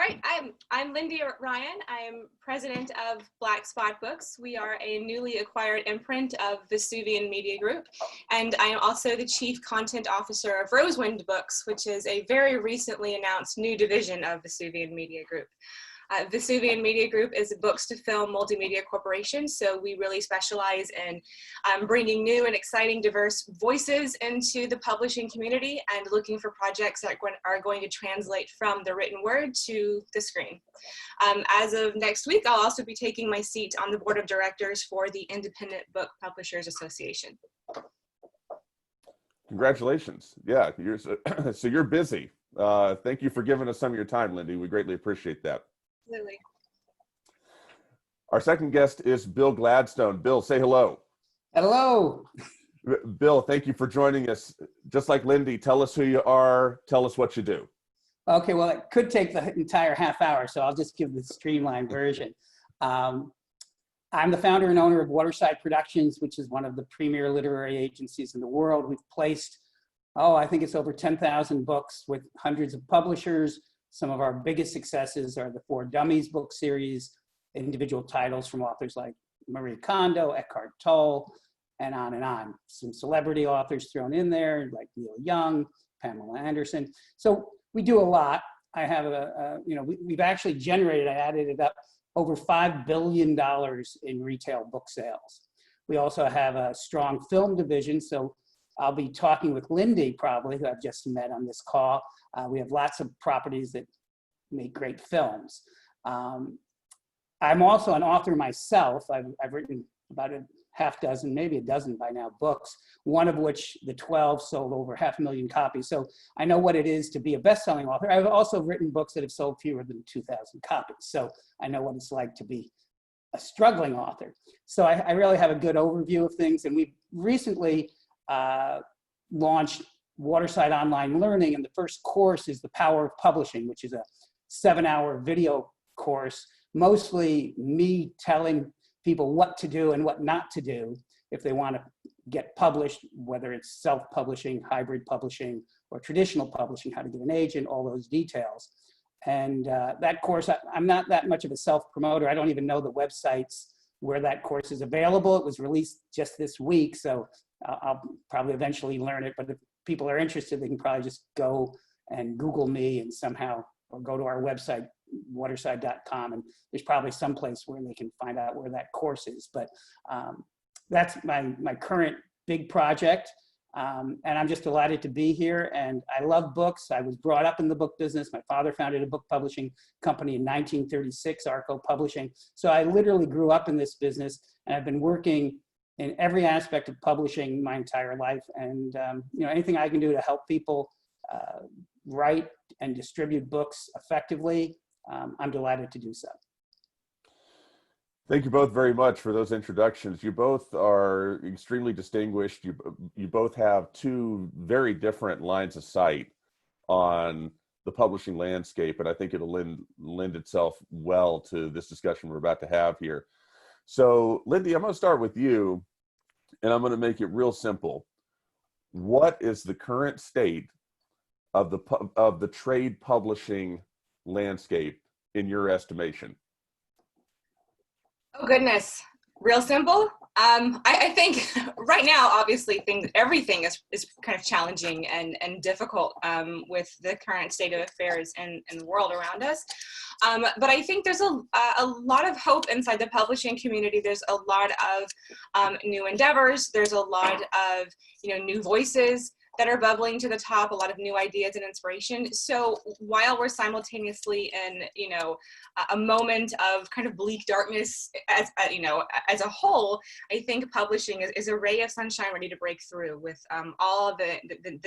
right, I'm Lindy Ryan. I'm president of Black Spot Books. We are a newly acquired imprint of Vesuvian Media Group, and I am also the chief content officer of Rosewind Books, which is a very recently announced new division of Vesuvian Media Group. Vesuvian Media Group is a books to film multimedia corporation, so we really specialize in bringing new and exciting diverse voices into the publishing community and looking for projects that are going to translate from the written word to the screen. As of next week, I'll also be taking my seat on the board of directors for the Independent Book Publishers Association. Congratulations. Yeah, so you're busy. Thank you for giving us some of your time, Lindy. We greatly appreciate that. Absolutely. Our second guest is Bill Gladstone. Bill, say hello. Hello. Bill, thank you for joining us. Just like Lindy, tell us who you are, tell us what you do. Okay, well, it could take the entire half hour, so I'll just give the streamlined version. I'm the founder and owner of Waterside Productions, which is one of the premier literary agencies in the world. We've placed, I think it's over 10,000 books with hundreds of publishers. Some of our biggest successes are the For Dummies book series, individual titles from authors like Marie Kondo, Eckhart Tolle, and on and on. Some celebrity authors thrown in there, like Neil Young, Pamela Anderson. So we do a lot. I have we've actually generated, I added it up, over $5 billion in retail book sales. We also have a strong film division, so I'll be talking with Lindy, probably, who I've just met on this call. We have lots of properties that make great films. I'm also an author myself. I've written about a half dozen, maybe a dozen by now, books, one of which, the 12, sold over 500,000 copies. So I know what it is to be a best-selling author. I've also written books that have sold fewer than 2,000 copies. So I know what it's like to be a struggling author. So I really have a good overview of things. And we've recently launched Waterside Online Learning, and the first course is The Power of Publishing, which is a 7-hour video course, mostly me telling people what to do and what not to do if they want to get published, whether it's self-publishing, hybrid publishing, or traditional publishing, how to get an agent, all those details. And that course, I'm not that much of a self-promoter. I don't even know the websites where that course is available. It was released just this week, so I'll probably eventually learn it, but if people are interested, they can probably just go and Google me and somehow, or go to our website, waterside.com, and there's probably some place where they can find out where that course is. But that's my current big project, and I'm just delighted to be here, and I love books. I was brought up in the book business. My father founded a book publishing company in 1936, Arco Publishing. So I literally grew up in this business, and I've been working in every aspect of publishing my entire life. And anything I can do to help people write and distribute books effectively, I'm delighted to do so. Thank you both very much for those introductions. You both are extremely distinguished. You both have two very different lines of sight on the publishing landscape, and I think it'll lend itself well to this discussion we're about to have here. So, Lindy, I'm going to start with you, and I'm going to make it real simple. What is the current state of the trade publishing landscape in your estimation? Oh goodness, real simple. I think right now, obviously, everything is kind of challenging and difficult with the current state of affairs in the world around us. But I think there's a lot of hope inside the publishing community. There's a lot of new endeavors. There's a lot of new voices that are bubbling to the top, a lot of new ideas and inspiration. So while we're simultaneously in, a moment of kind of bleak darkness as a whole, I think publishing is a ray of sunshine ready to break through with all of the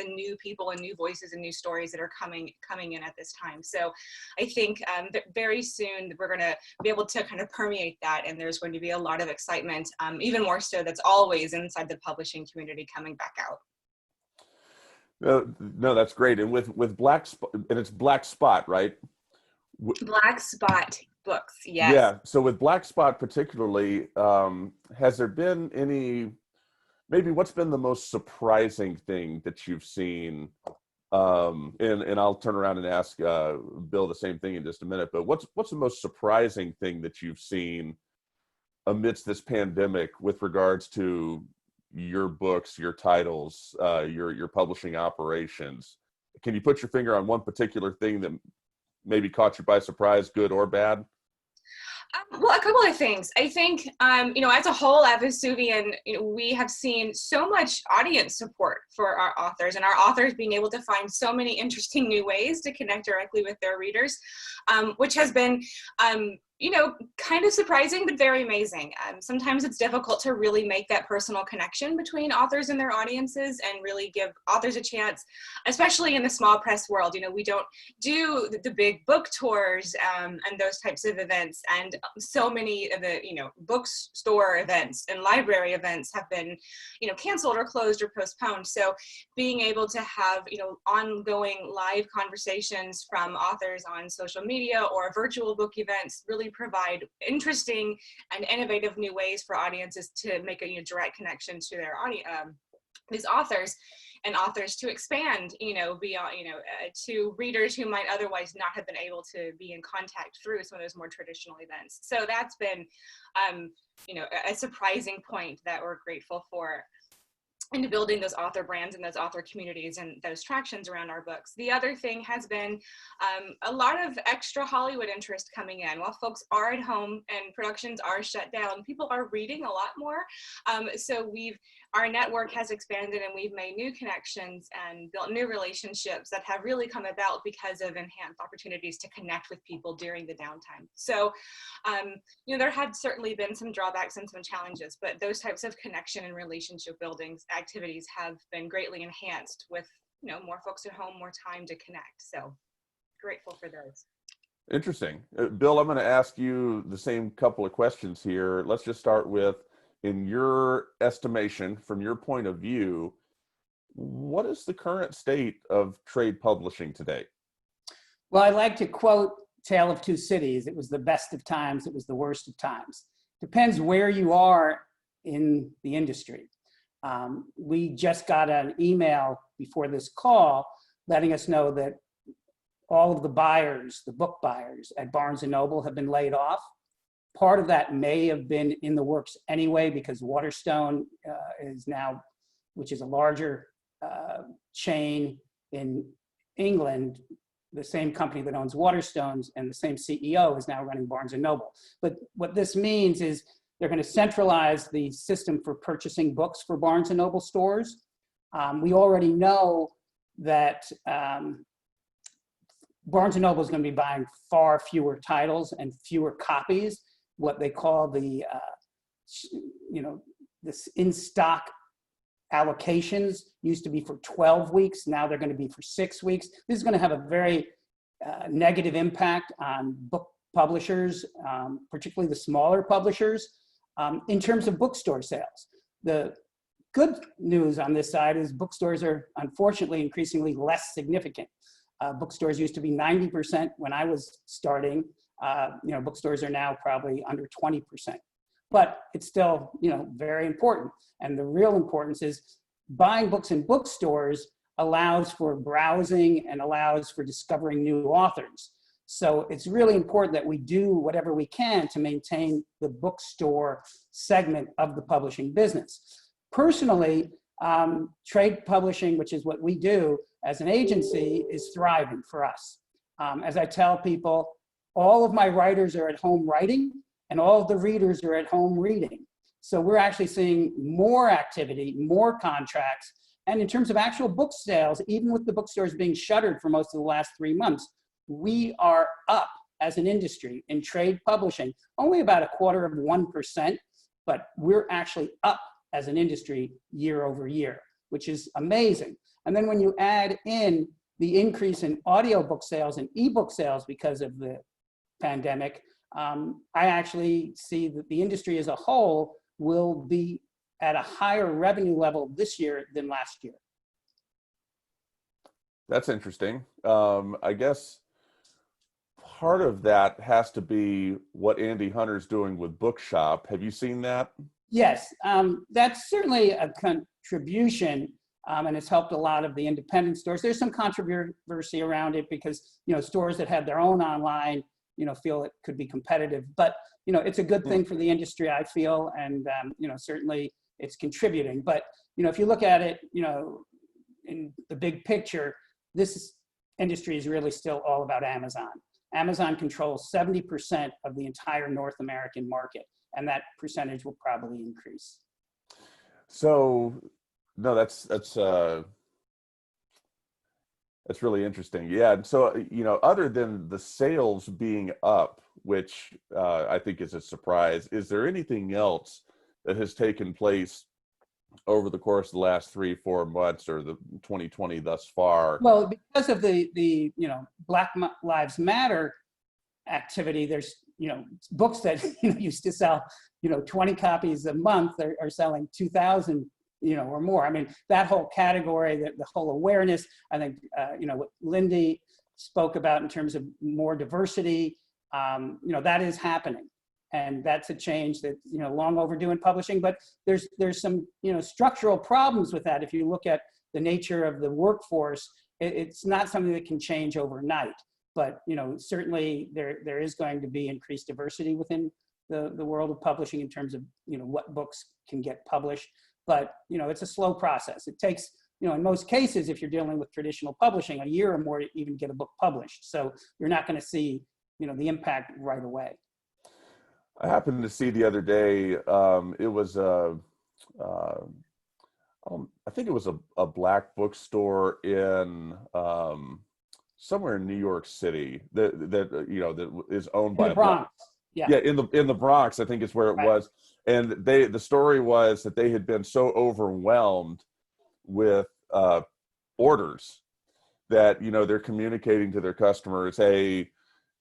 new people and new voices and new stories that are coming in at this time. So I think that very soon we're going to be able to kind of permeate that, and there's going to be a lot of excitement, even more so that's always inside the publishing community coming back out. No, that's great. And with Black Spot, and it's Black Spot, right? Black Spot Books, yes. Yeah. So with Black Spot particularly, has there been maybe what's been the most surprising thing that you've seen And I'll turn around and ask Bill the same thing in just a minute. But what's the most surprising thing that you've seen amidst this pandemic with regards to your books, your titles, your publishing operations? Can you put your finger on one particular thing that maybe caught you by surprise, good or bad? Well, a couple of things. I think, as a whole at Vesuvian, we have seen so much audience support for our authors, and our authors being able to find so many interesting new ways to connect directly with their readers, which has been, kind of surprising, but very amazing. Sometimes it's difficult to really make that personal connection between authors and their audiences and really give authors a chance, especially in the small press world. We don't do the big book tours and those types of events. And so many of the, bookstore events and library events have been, canceled or closed or postponed. So being able to have, ongoing live conversations from authors on social media or virtual book events really provide interesting and innovative new ways for audiences to make a direct connection to their audience, these authors, and authors to expand, beyond, to readers who might otherwise not have been able to be in contact through some of those more traditional events. So that's been, a surprising point that we're grateful for, into building those author brands and those author communities and those tractions around our books. The other thing has been a lot of extra Hollywood interest coming in. While folks are at home and productions are shut down, people are reading a lot more. So our network has expanded, and we've made new connections and built new relationships that have really come about because of enhanced opportunities to connect with people during the downtime. So, there had certainly been some drawbacks and some challenges, but those types of connection and relationship building activities have been greatly enhanced with, more folks at home, more time to connect. So grateful for those. Interesting. Bill, I'm going to ask you the same couple of questions here. Let's just start with, in your estimation, from your point of view, what is the current state of trade publishing today? Well, I like to quote Tale of Two Cities. It was the best of times, it was the worst of times. Depends where you are in the industry. We just got an email before this call letting us know that all of the buyers, the book buyers at Barnes & Noble, have been laid off. Part of that may have been in the works anyway, because Waterstone is now, which is a larger chain in England, the same company that owns Waterstones and the same CEO is now running Barnes & Noble. But what this means is they're going to centralize the system for purchasing books for Barnes & Noble stores. We already know that Barnes & Noble is going to be buying far fewer titles and fewer copies. What they call the, this in-stock allocations used to be for 12 weeks. Now they're going to be for 6 weeks. This is going to have a very negative impact on book publishers, particularly the smaller publishers, in terms of bookstore sales. The good news on this side is bookstores are unfortunately increasingly less significant. Bookstores used to be 90% when I was starting. Bookstores are now probably under 20%. But it's still, very important. And the real importance is buying books in bookstores allows for browsing and allows for discovering new authors. So it's really important that we do whatever we can to maintain the bookstore segment of the publishing business. Personally, trade publishing, which is what we do as an agency, is thriving for us. As I tell people, all of my writers are at home writing, and all of the readers are at home reading. So we're actually seeing more activity, more contracts. And in terms of actual book sales, even with the bookstores being shuttered for most of the last 3 months, we are up as an industry in trade publishing, only about 0.25%, but we're actually up as an industry year over year, which is amazing. And then when you add in the increase in audiobook sales and ebook sales because of the pandemic, I actually see that the industry as a whole will be at a higher revenue level this year than last year. That's interesting. I guess part of that has to be what Andy Hunter's doing with Bookshop. Have you seen that? Yes, that's certainly a contribution. and it's helped a lot of the independent stores. There's some controversy around it because, stores that have their own online, feel it could be competitive. But, it's a good thing for the industry, I feel, and, certainly it's contributing. But, if you look at it, in the big picture, this industry is really still all about Amazon. Amazon controls 70% of the entire North American market, and that percentage will probably increase. So, no, that's really interesting. Yeah. And so, other than the sales being up, which I think is a surprise, is there anything else that has taken place over the course of the last 3-4 months or the 2020 thus far? Well, because of the Black Lives Matter activity, there's books that used to sell 20 copies a month are selling 2,000 or more. I mean, that whole category, the whole awareness, I think what Lindy spoke about in terms of more diversity, that is happening. And that's a change that, long overdue in publishing, but there's some, structural problems with that. If you look at the nature of the workforce, it's not something that can change overnight, but, certainly there is going to be increased diversity within the world of publishing in terms of, what books can get published. But, it's a slow process. It takes, in most cases, if you're dealing with traditional publishing, a year or more to even get a book published. So you're not going to see, the impact right away. I happened to see the other day, it was I think it was a Black bookstore in somewhere in New York City that is owned by the Bronx. Yeah, in the Bronx, I think is where it was. And the story was that they had been so overwhelmed with orders that they're communicating to their customers, hey,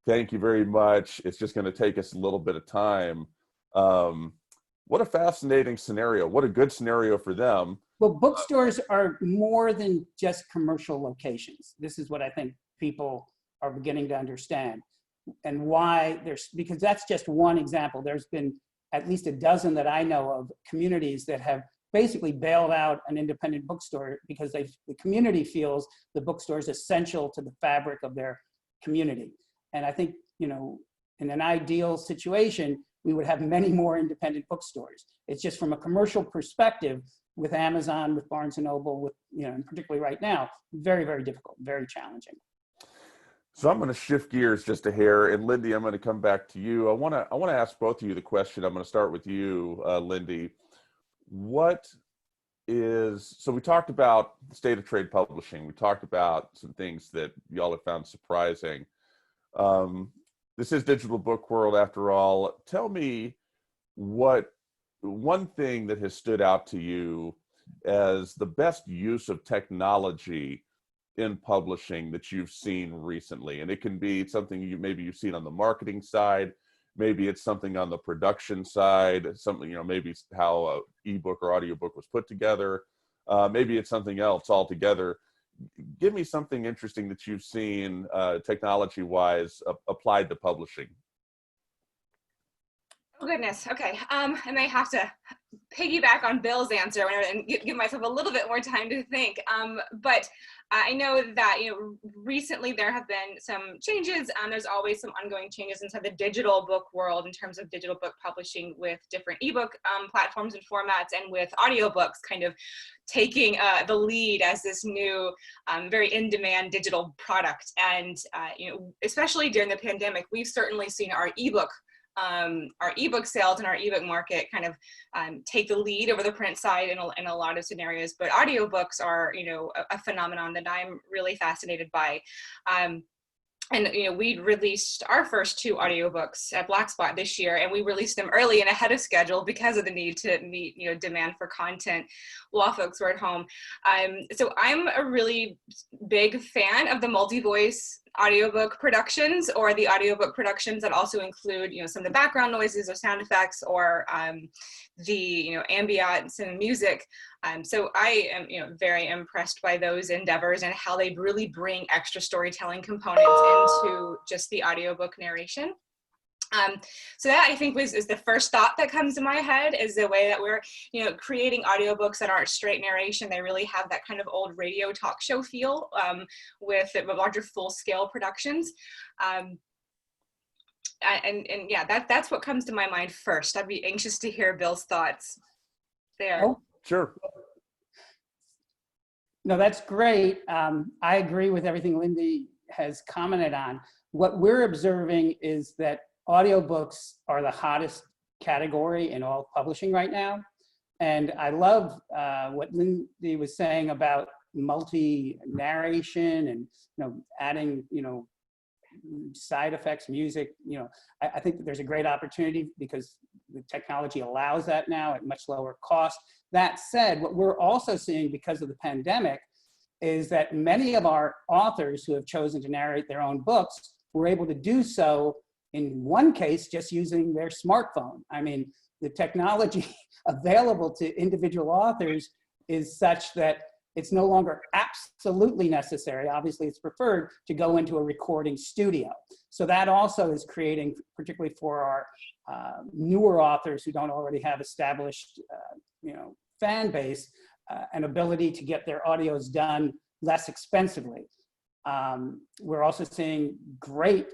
thank you very much. It's just going to take us a little bit of time. What a fascinating scenario. What a good scenario for them. Well, bookstores are more than just commercial locations. This is what I think people are beginning to understand. And why because that's just one example. There's been at least a dozen that I know of communities that have basically bailed out an independent bookstore because the community feels the bookstore is essential to the fabric of their community. And I think, in an ideal situation, we would have many more independent bookstores. It's just from a commercial perspective with Amazon, with Barnes & Noble, with, and particularly right now, very, very difficult, very challenging. So I'm going to shift gears just a hair, and Lindy, I'm going to come back to you. I want to ask both of you the question. I'm going to start with you, Lindy. So we talked about the state of trade publishing. We talked about some things that y'all have found surprising. This is Digital Book World after all. Tell me what one thing that has stood out to you as the best use of technology in publishing that you've seen recently. And it can be something you've seen on the marketing side, maybe it's something on the production side, something, maybe how an ebook or audiobook was put together. Maybe it's something else altogether. Give me something interesting that you've seen technology-wise applied to publishing. Oh, goodness. Okay. I may have to piggyback on Bill's answer and give myself a little bit more time to think. But I know that, recently there have been some changes. There's always some ongoing changes inside the digital book world in terms of digital book publishing with different ebook platforms and formats, and with audiobooks kind of taking the lead as this new, very in-demand digital product. And, especially during the pandemic, we've certainly seen our ebook sales and our ebook market kind of take the lead over the print side in a lot of scenarios. But audiobooks are, a phenomenon that I'm really fascinated by. And we released our first 2 audiobooks at Blackspot this year, and we released them early and ahead of schedule because of the need to meet demand for content while folks were at home. So I'm a really big fan of the multi-voice audiobook productions, or the audiobook productions that also include some of the background noises or sound effects, or the ambience and music. So I am very impressed by those endeavors and how they really bring extra storytelling components into just the audiobook narration. So that I think is the first thought that comes to my head, is the way that we're, creating audiobooks that aren't straight narration. They really have that kind of old radio talk show feel, with larger full scale productions. And yeah, that's what comes to my mind first. I'd be anxious to hear Bill's thoughts there. Oh, Sure. no, that's great. I agree with everything Lindy has commented on. What we're observing is that audiobooks are the hottest category in all publishing right now. And I love what Lindy was saying about multi-narration and, adding, side effects, music. I think that there's a great opportunity because the technology allows that now at much lower cost. That said, what we're also seeing because of the pandemic is that many of our authors who have chosen to narrate their own books were able to do so, in one case, just using their smartphone. I mean, the technology available to individual authors is such that it's no longer absolutely necessary. Obviously, it's preferred to go into a recording studio. So that also is creating, particularly for our newer authors who don't already have established, fan base, an ability to get their audios done less expensively. We're also seeing great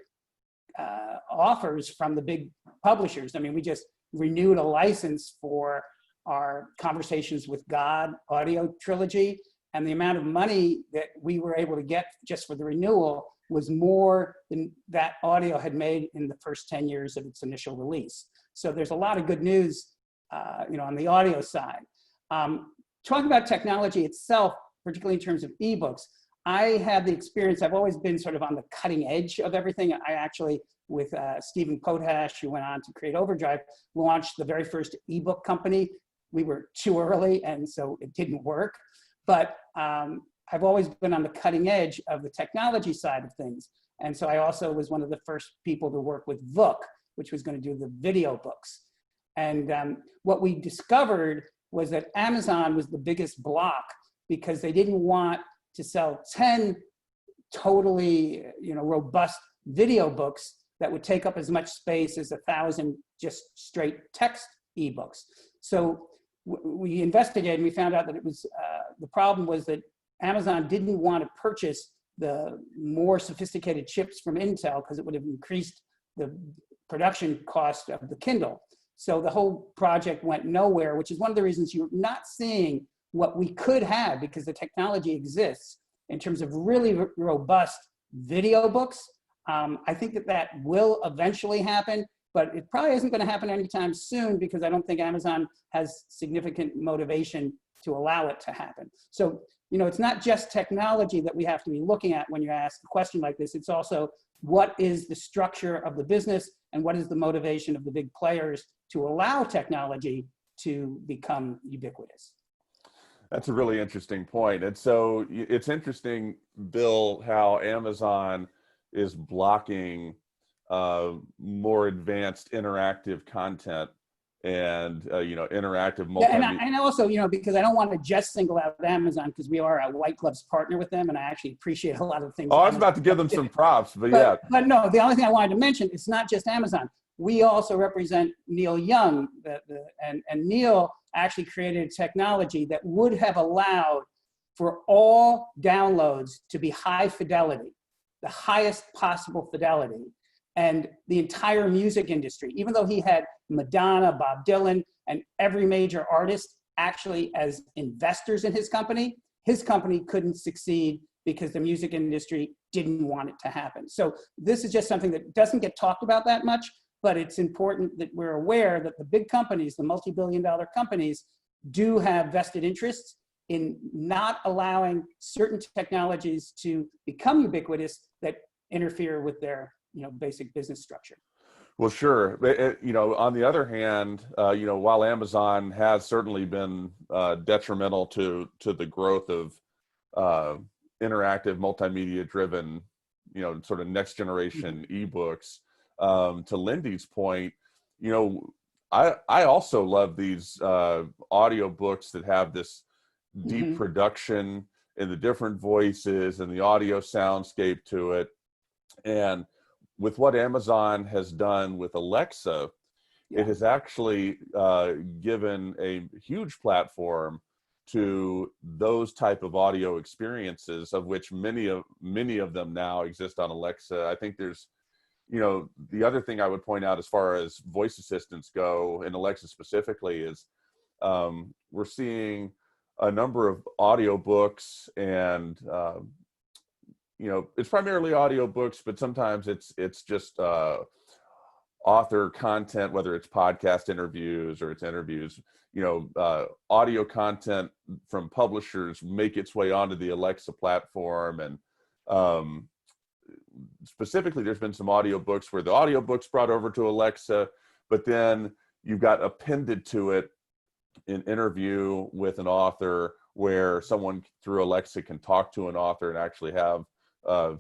offers from the big publishers. I mean, we just renewed a license for our Conversations with God audio trilogy, and the amount of money that we were able to get just for the renewal was more than that audio had made in the first 10 years of its initial release. So there's a lot of good news, on the audio side. Talking about technology itself, particularly in terms of ebooks, I had the experience, I've always been sort of on the cutting edge of everything. I actually, with Stephen Potash, who went on to create Overdrive, launched the very first ebook company. We were too early, and so it didn't work. But I've always been on the cutting edge of the technology side of things. And so I also was one of the first people to work with Vook, which was going to do the video books. And what we discovered was that Amazon was the biggest block because they didn't want to sell 10 totally, robust video books that would take up as much space as 1,000 just straight text ebooks. So we investigated and we found out that it was, the problem was that Amazon didn't want to purchase the more sophisticated chips from Intel because it would have increased the production cost of the Kindle. So the whole project went nowhere, which is one of the reasons you're not seeing what we could have, because the technology exists, in terms of really robust video books. I think that will eventually happen, but it probably isn't going to happen anytime soon because I don't think Amazon has significant motivation to allow it to happen. So, it's not just technology that we have to be looking at when you ask a question like this. It's also what is the structure of the business and what is the motivation of the big players to allow technology to become ubiquitous. That's a really interesting point. And so it's interesting, Bill, how Amazon is blocking more advanced interactive content and, interactive multimedia. Yeah, and also, because I don't want to just single out Amazon because we are a white gloves partner with them and I actually appreciate a lot of the things. Oh, I was about to give them some props, but yeah. But no, the only thing I wanted to mention, it's not just Amazon. We also represent Neil Young, and Neil actually created technology that would have allowed for all downloads to be high fidelity, the highest possible fidelity. And the entire music industry, even though he had Madonna, Bob Dylan, and every major artist actually as investors in his company couldn't succeed because the music industry didn't want it to happen. So this is just something that doesn't get talked about that much, but it's important that we're aware that the big companies, the multi-billion-dollar companies, do have vested interests in not allowing certain technologies to become ubiquitous that interfere with their basic business structure. Well, sure. On the other hand, while Amazon has certainly been detrimental to the growth of interactive, multimedia-driven, sort of next generation ebooks, to Lindy's point, I also love these audiobooks that have this deep production and the different voices and the audio soundscape to it. And with what Amazon has done with Alexa, it has actually given a huge platform to those type of audio experiences, of which many of them now exist on Alexa. I think there's, the other thing I would point out as far as voice assistants go, and Alexa specifically, is we're seeing a number of audiobooks, and it's primarily audiobooks, but sometimes it's just author content, whether it's podcast interviews or it's interviews, audio content from publishers make its way onto the Alexa platform. And specifically, there's been some audiobooks where the audiobook's brought over to Alexa, but then you've got appended to it an interview with an author where someone through Alexa can talk to an author and actually have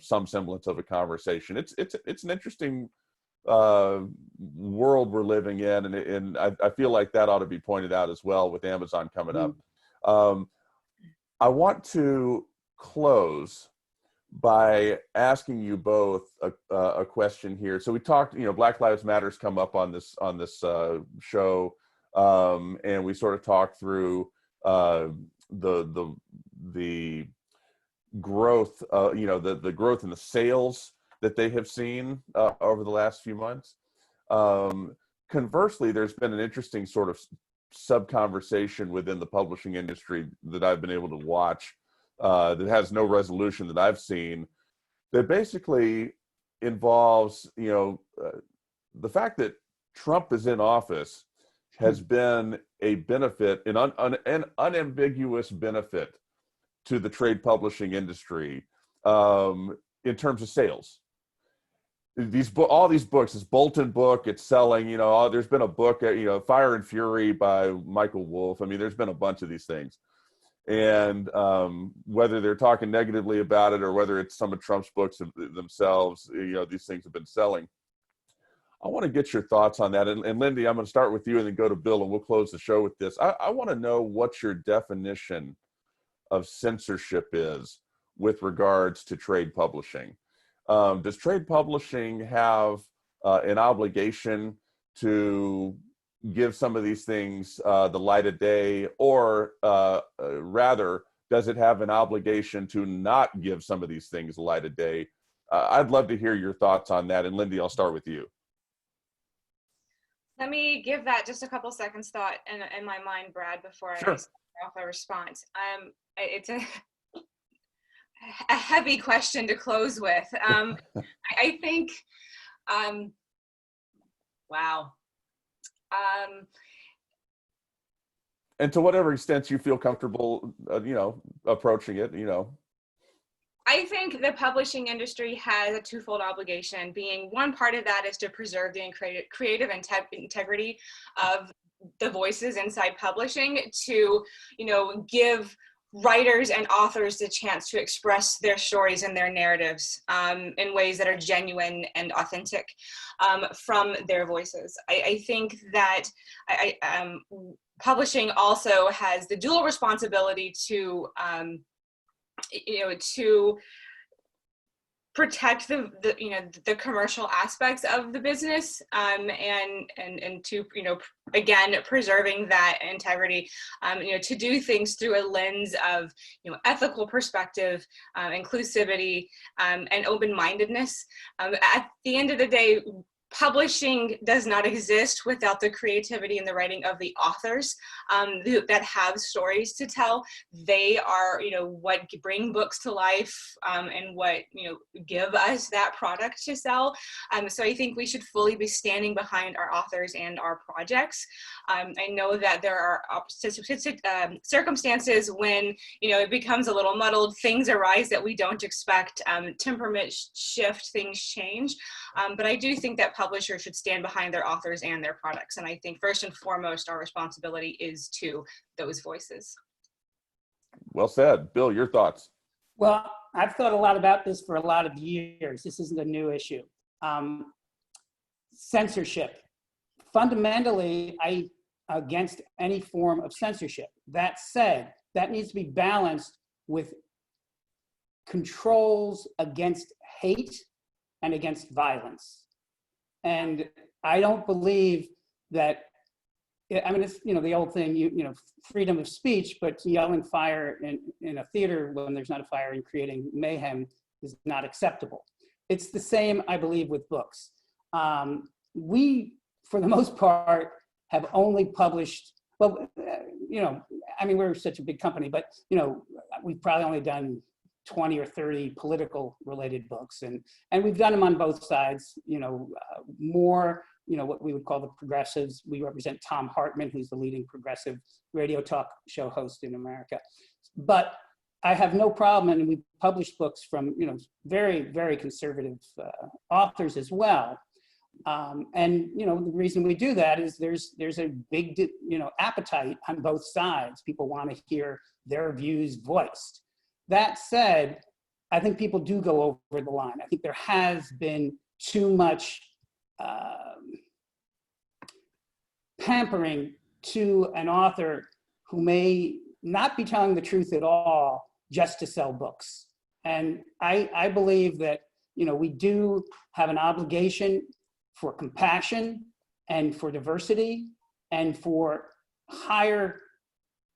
some semblance of a conversation. It's an interesting world we're living in, and I feel like that ought to be pointed out as well with Amazon coming up. I want to close by asking you both a question here. So we talked, Black Lives Matter's come up on this show, and we sort of talked through the growth, the growth in the sales that they have seen over the last few months. Conversely, there's been an interesting sort of sub-conversation within the publishing industry that I've been able to watch that has no resolution that I've seen, that basically involves, the fact that Trump is in office has been a benefit, an unambiguous benefit to the trade publishing industry in terms of sales. All these books, this Bolton book, it's selling, there's been a book, Fire and Fury by Michael Wolff. I mean, there's been a bunch of these things. And whether they're talking negatively about it or whether it's some of Trump's books themselves, these things have been selling. I want to get your thoughts on that. And Lindy, I'm going to start with you and then go to Bill, and we'll close the show with this. I want to know what your definition of censorship is with regards to trade publishing. Does trade publishing have an obligation to give some of these things the light of day, or rather, does it have an obligation to not give some of these things the light of day? I'd love to hear your thoughts on that. And Lindy, I'll start with you. Let me give that just a couple seconds thought in my mind, Brad, before I start off a response. It's a heavy question to close with. I think, wow. And to whatever extent you feel comfortable, approaching it, I think the publishing industry has a twofold obligation. Being one part of that is to preserve the creative integrity of the voices inside publishing, to, give writers and authors the chance to express their stories and their narratives in ways that are genuine and authentic from their voices. I think that publishing also has the dual responsibility to protect the commercial aspects of the business, and to again preserving that integrity, to do things through a lens of ethical perspective, inclusivity, and open-mindedness. At the end of the day, publishing does not exist without the creativity and the writing of the authors that have stories to tell. They are, what bring books to life, and what, give us that product to sell. So I think we should fully be standing behind our authors and our projects. I know that there are circumstances when, it becomes a little muddled, things arise that we don't expect, temperament shift, things change. But I do think that publishers should stand behind their authors and their products. And I think first and foremost, our responsibility is to those voices. Well said. Bill, your thoughts? Well, I've thought a lot about this for a lot of years. This isn't a new issue. Censorship. Fundamentally, I'm against any form of censorship. That said, that needs to be balanced with controls against hate and against violence. And I don't believe that, I mean, it's, the old thing, freedom of speech, but yelling fire in a theater when there's not a fire and creating mayhem is not acceptable. It's the same, I believe, with books. We, for the most part, have only published, well, we're such a big company, but, we've probably only done 20 or 30 political related books. And we've done them on both sides, more, what we would call the progressives. We represent Tom Hartman, who's the leading progressive radio talk show host in America. But I have no problem, and we published books from, very, very conservative authors as well. And the reason we do that is there's a big, appetite on both sides. People want to hear their views voiced. That said, I think people do go over the line. I think there has been too much pampering to an author who may not be telling the truth at all just to sell books. And I believe that, we do have an obligation for compassion and for diversity and for higher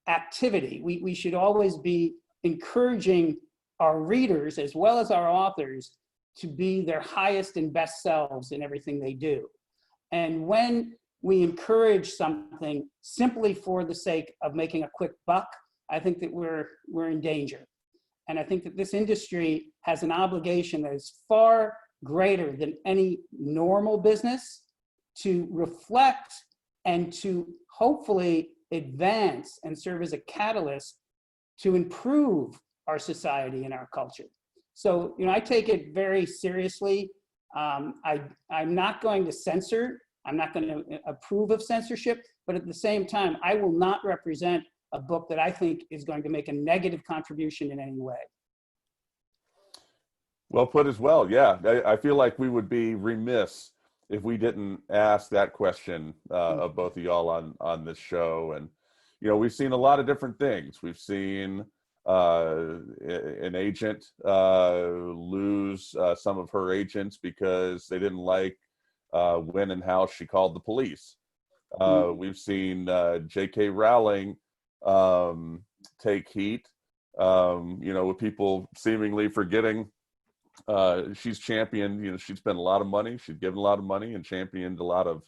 activity. We should always be encouraging our readers as well as our authors to be their highest and best selves in everything they do. And when we encourage something simply for the sake of making a quick buck, I think that we're in danger. And I think that this industry has an obligation that is far greater than any normal business to reflect and to hopefully advance and serve as a catalyst to improve our society and our culture. So, I take it very seriously. I'm not going to censor. I'm not going to approve of censorship, but at the same time, I will not represent a book that I think is going to make a negative contribution in any way. Well put as well. Yeah, I feel like we would be remiss if we didn't ask that question of both of y'all on this show. And, we've seen a lot of different things. We've seen an agent lose some of her agents because they didn't like when and how she called the police. We've seen J.K. Rowling take heat, with people seemingly forgetting she's championed, she spent a lot of money, she's given a lot of money and championed a lot of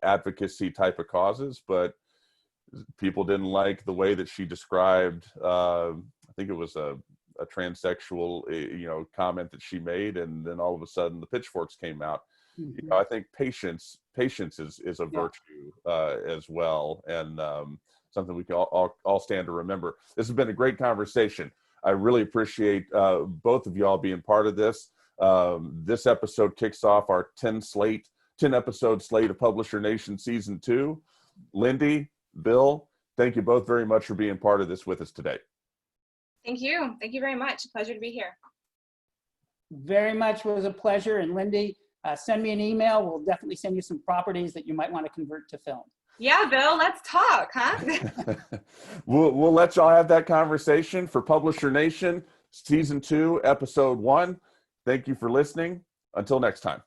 advocacy type of causes, but people didn't like the way that she described, I think it was a transsexual, comment that she made, and then all of a sudden the pitchforks came out. Mm-hmm. I think patience is a virtue as well, and something we can all stand to remember. This has been a great conversation. I really appreciate both of y'all being part of this. This episode kicks off our 10 episode slate of Publisher Nation Season 2. Lindy, Bill, thank you both very much for being part of this with us today. Thank you. Thank you very much. Pleasure to be here. Very much was a pleasure. And Lindy, send me an email. We'll definitely send you some properties that you might want to convert to film. Yeah, Bill, let's talk, huh? We'll let y'all have that conversation for Publisher Nation, Season 2, Episode 1. Thank you for listening. Until next time.